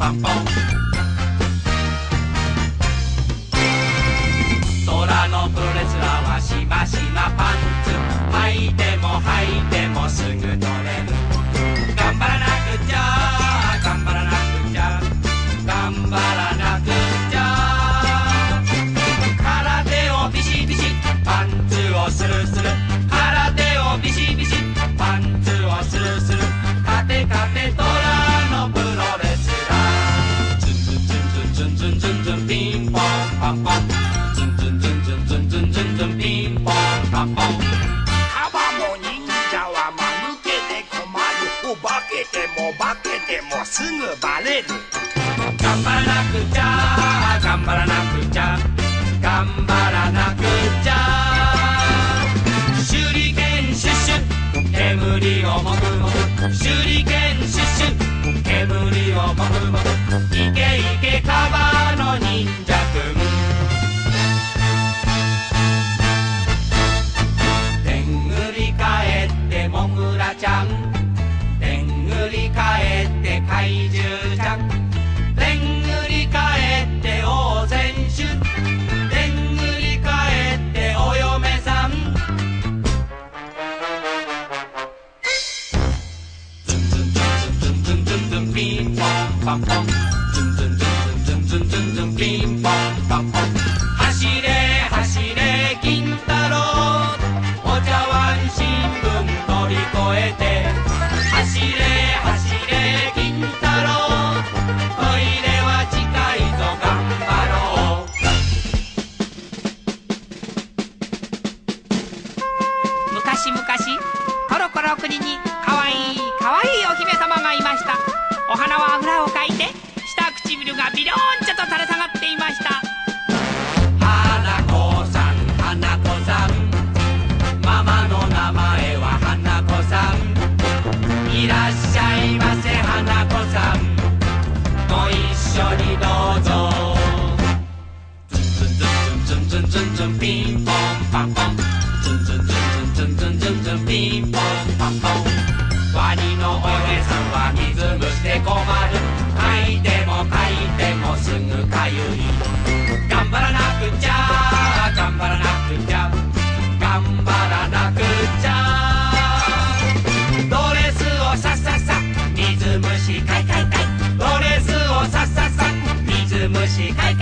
パンポン。空のプロレスラーはしましまパンツ、履いても履いてもすぐ取れる。頑張らなくちゃ頑張らなくちゃ頑張らなくちゃ。空手をビシビシパンツをスルスル、空手をビシビシパンツをスルスル、カテカテトラのプロレスラー。ズンズンズンズンズンズンズンズンピンポンパンポン、ズンズンズンズンズンズンズンズンピンポンパンポン。カバも忍者は間抜けで困る、化けても化けてもすぐバレる。頑張らなくちゃ頑張らなくちゃ頑張らなくちゃ。手裏剣シュッシュ煙をもくもく、手裏剣シュッシュ煙をもくもく、いけいけカバの忍者くん。でんぐり返ってもぐらちゃん、でんぐり返って怪獣ちゃん、でんぐり返って王選手、でんぐり返ってお嫁さん。ズンズンズンズンズンズンズンピンポンパンポン、ズンズンズンズンズンズンズンピンポンパンポン。走れ走れ金太郎、お茶碗新聞乗り越えて。走れ走れ金太郎、トイレは近いぞ頑張ろう。昔々コロコロ国にかわいいかわいいお姫様がいました。お花は裏をかいて下唇がビローンちょと垂れ下がっていました。花子さん花子さん、ママの名前は花子さん。いらっしゃいませ花子さん、ご一緒にどうぞ。ズンズンズンズンズンズンズンピンポンパンポン、ズンズンズンズンズンズンズンピンポンパンポン。ワニのお嫁さんは水虫で困る、書いても書いてもすぐかゆい。頑張らなくちゃ頑張らなくちゃ頑張らなくちゃ。ドレスをさっさっさ水虫かいかいかい、ドレスをさっさっさ水虫かいかい